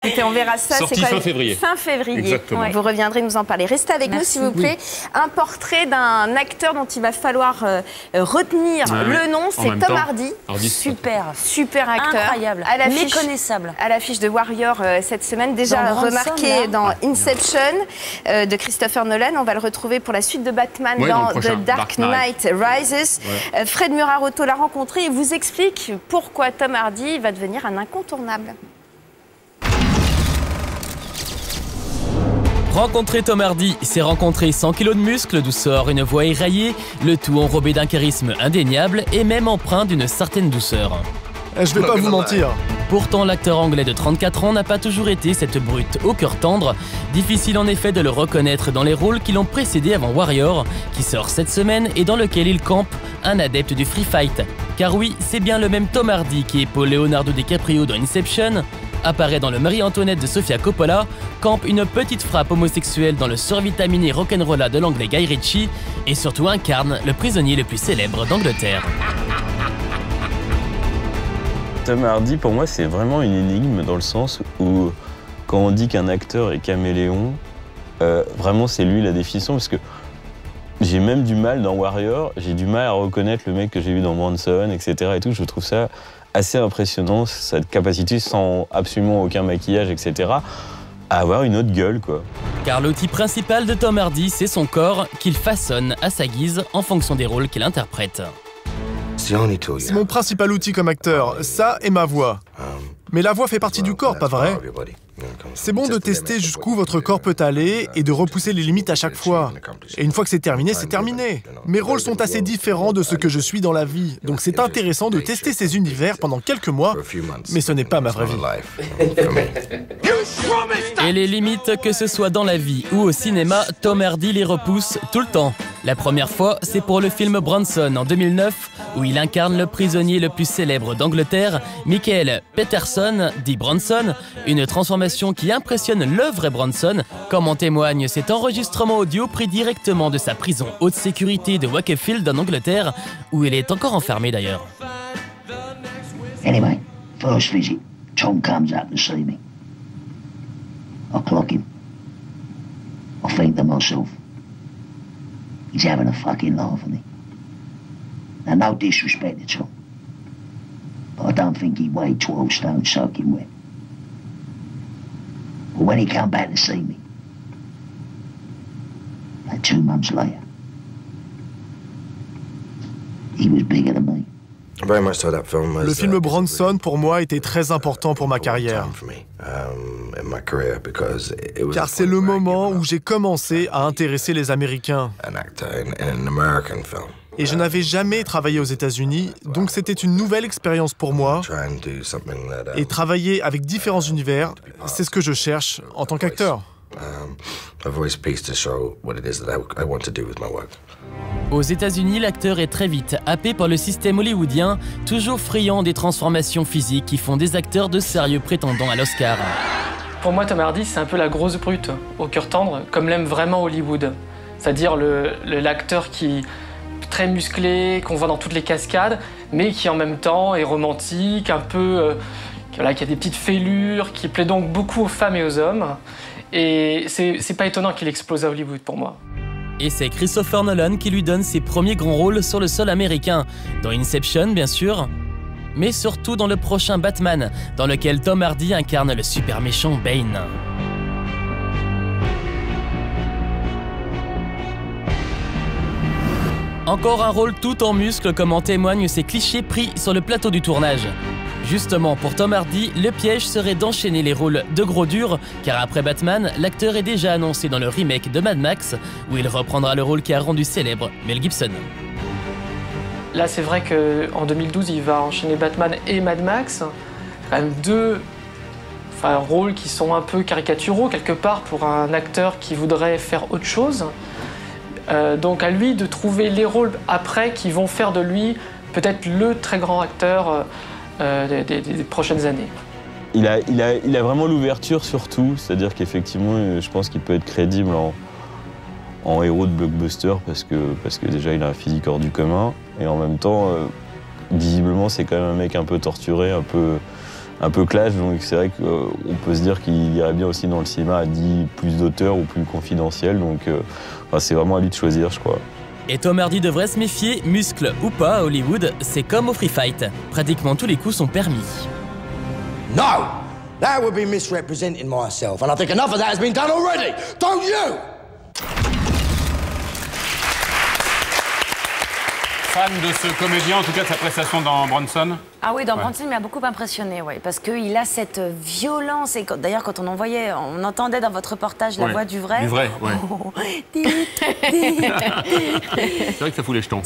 Écoutez, on verra ça. Sorti fin février. Fin février. Exactement. Ouais. Vous reviendrez nous en parler. Restez avec nous, s'il vous plaît. Un portrait d'un acteur dont il va falloir retenir le nom, c'est Tom Hardy. Super acteur. Incroyable. Méconnaissable. À l'affiche de Warrior cette semaine, déjà remarqué dans Inception de Christopher Nolan. On va le retrouver pour la suite de Batman dans The Dark Knight Rises. Fred Muraroto l'a rencontré et vous explique pourquoi Tom Hardy va devenir un incontournable. Rencontrer Tom Hardy, c'est rencontrer 100 kilos de muscles, douceur, une voix éraillée, le tout enrobé d'un charisme indéniable et même empreint d'une certaine douceur. Je vais pas vous mentir. Pourtant, l'acteur anglais de 34 ans n'a pas toujours été cette brute au cœur tendre. Difficile en effet de le reconnaître dans les rôles qui l'ont précédé avant Warrior, qui sort cette semaine et dans lequel il campe un adepte du free fight. Car oui, c'est bien le même Tom Hardy qui épaule Leonardo DiCaprio dans Inception, apparaît dans le Marie-Antoinette de Sofia Coppola, campe une petite frappe homosexuelle dans le survitaminé rock'n'rolla de l'anglais Guy Ritchie et surtout incarne le prisonnier le plus célèbre d'Angleterre. Tom Hardy, pour moi, c'est vraiment une énigme dans le sens où, quand on dit qu'un acteur est caméléon, vraiment c'est lui la définition, parce que j'ai même du mal dans Warrior, j'ai du mal à reconnaître le mec que j'ai vu dans Bronson, etc. et tout. Je trouve ça assez impressionnant, cette capacité, sans absolument aucun maquillage, etc., à avoir une autre gueule, quoi. Car l'outil principal de Tom Hardy, c'est son corps, qu'il façonne à sa guise en fonction des rôles qu'il interprète. C'est mon principal outil comme acteur, ça et ma voix. Mais la voix fait partie du corps, pas vrai? C'est bon de tester jusqu'où votre corps peut aller et de repousser les limites à chaque fois. Et une fois que c'est terminé, c'est terminé. Mes rôles sont assez différents de ce que je suis dans la vie, donc c'est intéressant de tester ces univers pendant quelques mois, mais ce n'est pas ma vraie vie. Et les limites, que ce soit dans la vie ou au cinéma, Tom Hardy les repousse tout le temps. La première fois, c'est pour le film Bronson en 2009, où il incarne le prisonnier le plus célèbre d'Angleterre, Michael Peterson, dit Bronson, une transformation qui impressionne le vrai Bronson, comme en témoigne cet enregistrement audio pris directement de sa prison haute sécurité de Wakefield en Angleterre, où il est encore enfermé d'ailleurs. Anyway, first visit, Tom comes up to see me. I clock him. I think to myself, he's having a fucking laugh at me. Now, no disrespect at all, but I don't think he weighed 12 stone soaking wet. But when he come back to see me, like 2 months later, he was bigger than me. Le film Bronson, pour moi, était très important pour ma carrière. Car c'est le moment où j'ai commencé à intéresser les Américains. Et je n'avais jamais travaillé aux États-Unis, donc c'était une nouvelle expérience pour moi. Et travailler avec différents univers, c'est ce que je cherche en tant qu'acteur. Aux États-Unis, l'acteur est très vite happé par le système hollywoodien, toujours friand des transformations physiques qui font des acteurs de sérieux prétendants à l'Oscar. Pour moi, Tom Hardy, c'est un peu la grosse brute, au cœur tendre, comme l'aime vraiment Hollywood. C'est-à-dire l'acteur qui est très musclé, qu'on voit dans toutes les cascades, mais qui en même temps est romantique, un peu... qui a des petites fêlures, qui plaît donc beaucoup aux femmes et aux hommes. Et c'est pas étonnant qu'il explose à Hollywood pour moi. Et c'est Christopher Nolan qui lui donne ses premiers grands rôles sur le sol américain, dans Inception bien sûr, mais surtout dans le prochain Batman, dans lequel Tom Hardy incarne le super méchant Bane. Encore un rôle tout en muscles comme en témoignent ces clichés pris sur le plateau du tournage. Justement, pour Tom Hardy, le piège serait d'enchaîner les rôles de gros durs, car après Batman, l'acteur est déjà annoncé dans le remake de Mad Max, où il reprendra le rôle qui a rendu célèbre Mel Gibson. Là, c'est vrai qu'en 2012, il va enchaîner Batman et Mad Max. C'est quand même deux rôles qui sont un peu caricaturaux, quelque part, pour un acteur qui voudrait faire autre chose. Donc à lui de trouver les rôles après qui vont faire de lui peut-être le très grand acteur des prochaines années. Il a vraiment l'ouverture sur tout, c'est-à-dire qu'effectivement, je pense qu'il peut être crédible en héros de blockbuster parce que déjà il a un physique hors du commun et en même temps, visiblement, c'est quand même un mec un peu torturé, un peu clash, donc c'est vrai qu'on peut se dire qu'il irait bien aussi dans le cinéma dit plus d'auteur ou plus confidentiel, donc c'est vraiment à lui de choisir, je crois. Et Tom Hardy devrait se méfier, muscle ou pas, à Hollywood, c'est comme au free fight. Pratiquement tous les coups sont permis. No! That would be misrepresenting myself, and I think enough of that has been done already, don't you? Fan de ce comédien, en tout cas de sa prestation dans Bronson? Ah oui, dans Bronson, il m'a beaucoup impressionné, parce qu'il a cette violence. Et d'ailleurs, quand on entendait dans votre reportage la voix du vrai. Du vrai, ouais. C'est vrai que ça fout les jetons.